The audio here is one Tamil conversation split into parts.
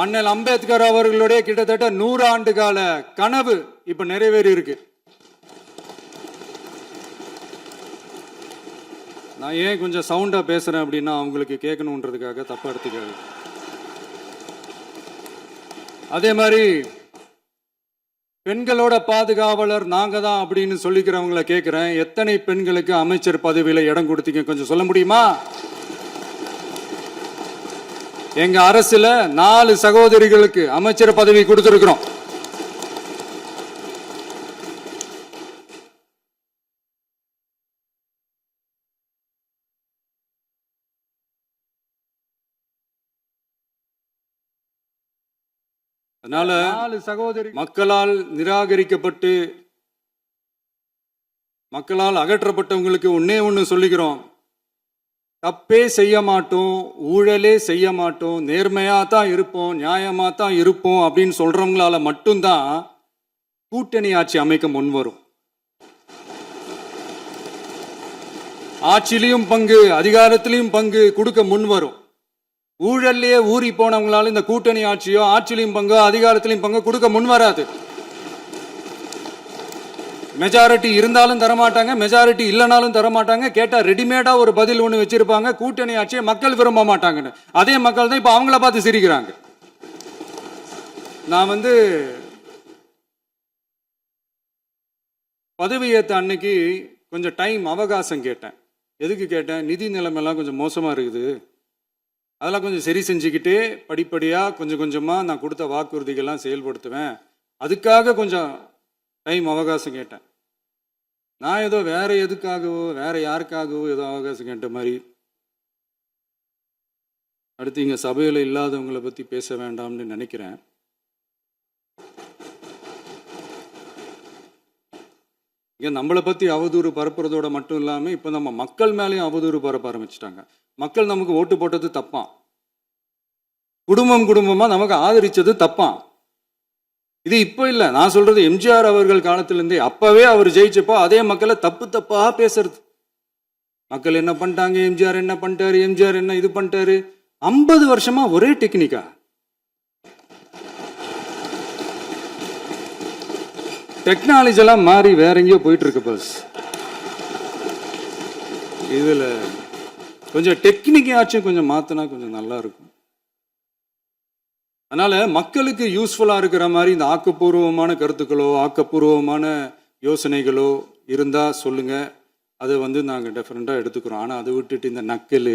அண்ணல் அம்பேத்கர் அவர்களுடைய கிட்டத்தட்ட 100 ஆண்டு கால கனவு இப்ப நிறைவேறி இருக்கு. நான் ஏன் கொஞ்சம் சவுண்டா பேசுறேன் அப்படின்னா அவங்களுக்கு கேட்கணுன்றதுக்காக, தப்பா எடுத்துக்காது. அதே மாதிரி பெண்களோட பாதுகாவலர் நாங்க தான் அப்படின்னு சொல்லிக்கிறவங்களை கேட்கிறேன், எத்தனை பெண்களுக்கு அமைச்சர் பதவியில இடம் கொடுத்தீங்க கொஞ்சம் சொல்ல முடியுமா? எங்க அரசுல 4 சகோதரிகளுக்கு அமைச்சர் பதவி கொடுத்திருக்கிறோம். அதனால 4 சகோதரி மக்களால் நிராகரிக்கப்பட்டு மக்களால் அகற்றப்பட்டவங்களுக்கு ஒண்ணு சொல்லிக்கிறோம், தப்பே செய்ய மாட்டோம், ஊழலே செய்ய மாட்டோம், நேர்மையா தான் இருப்போம், நியாயமா தான் இருப்போம் அப்படின்னு சொல்றவங்களால மட்டும்தான் கூட்டணி ஆட்சி அமைக்க முன் வரும். ஆட்சியிலையும் பங்கு, அதிகாரத்திலையும் பங்கு கொடுக்க முன் வரும். ஊழல்லையே ஊறி போனவங்களால இந்த கூட்டணி ஆட்சியோ, ஆட்சியிலையும் பங்கோ, அதிகாரத்திலையும் பங்கோ கொடுக்க முன் வராது. மெஜாரிட்டி இருந்தாலும் தரமாட்டாங்க, மெஜாரிட்டி இல்லைனாலும் தரமாட்டாங்க. கேட்டா ரெடிமேடா ஒரு பதில் ஒண்ணு வச்சிருப்பாங்க, கூட்டணி ஆட்சியை மக்கள் விரும்ப மாட்டாங்கன்னு. அதே மக்கள் தான் இப்ப அவங்கள பார்த்து சிரிக்கிறாங்க. நான் பதவி ஏத்த அன்னைக்கு கொஞ்சம் டைம் அவகாசம் கேட்டேன். எதுக்கு கேட்டேன்? நிதி நிலைமைலாம் கொஞ்சம் மோசமா இருக்குது, அதெல்லாம் கொஞ்சம் சரி செஞ்சுக்கிட்டு படிப்படியா கொஞ்சம் கொஞ்சமா நான் கொடுத்த வாக்குறுதிகள்லாம் செயல்படுத்துவேன், அதுக்காக கொஞ்சம் டைம் அவகாசம் கேட்டேன். நான் ஏதோ வேற எதுக்காகவோ வேற யாருக்காகவோ ஏதோ அவகாசம் கேட்ட மாதிரி. அடுத்து இங்க சபையில இல்லாதவங்களை பத்தி பேச வேண்டாம்னு நினைக்கிறேன். இங்க நம்மளை பத்தி அவதூறு பரப்புறதோட மட்டும் இல்லாம இப்ப நம்ம மக்கள் மேலேயும் அவதூறு பரப்ப ஆரம்பிச்சுட்டாங்க. மக்கள் நமக்கு ஓட்டு போட்டது தப்பான், குடும்பமா நமக்கு ஆதரிச்சது தப்பான். இது இப்போ இல்ல, நான் சொல்றது எம்ஜிஆர் அவர்கள் காலத்திலிருந்தே. அப்பவே அவர் ஜெயிச்சப்போ அதே மக்களை தப்பா பேசுறது. மக்கள் என்ன பண்ணிட்டாங்க, எம்ஜிஆர் என்ன பண்ணிட்டாரு, எம்ஜிஆர் என்ன இது பண்ணிட்டாரு. 50 வருஷமா ஒரே டெக்னிக்கா. டெக்னாலஜி எல்லாம் மாறி வேற எங்கேயோ போயிட்டு இருக்கு பஸ். இதுல கொஞ்சம் டெக்னிக்காச்சும் கொஞ்சம் மாத்தினா கொஞ்சம் நல்லா இருக்கும். அதனால மக்களுக்கு யூஸ்ஃபுல்லா இருக்கிற மாதிரி இந்த ஆக்கப்பூர்வமான கருத்துக்களோ ஆக்கப்பூர்வமான யோசனைகளோ இருந்தா சொல்லுங்க, அதை நாங்கள் டெஃபரெண்டா எடுத்துக்கிறோம். ஆனால் அதை விட்டுட்டு இந்த நக்கல்,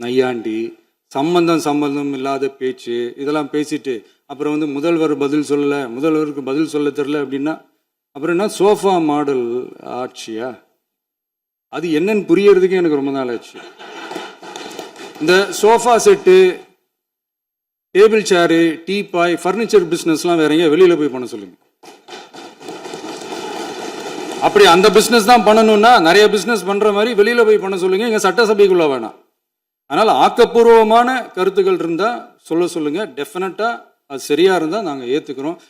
நையாண்டி, சம்பந்தம் இல்லாத பேச்சு இதெல்லாம் பேசிட்டு அப்புறம் முதல்வர் பதில் சொல்லலை, முதல்வருக்கு பதில் சொல்ல தெரியல அப்படின்னா அப்புறம் என்ன சோஃபா மாடல் ஆட்சியா? அது என்னன்னு புரியறதுக்கு எனக்கு ரொம்ப நாள் ஆச்சு. இந்த sofa set, table chair, teapoy, furniture பிஸ்னஸ்லாம் வேற எங்க வெளியில போய் பண்ண சொல்லுங்க. அப்படி அந்த பிஸ்னஸ் தான் பண்ணணும்னா நிறைய பிஸ்னஸ் பண்ற மாதிரி வெளியில போய் பண்ண சொல்லுங்க, இங்க சட்டசபைக்குள்ள வேணாம். அதனால ஆக்கப்பூர்வமான கருத்துக்கள் இருந்தா சொல்லுங்க, டெஃபினட்டா அது சரியா இருந்தா நாங்க ஏத்துக்கிறோம்.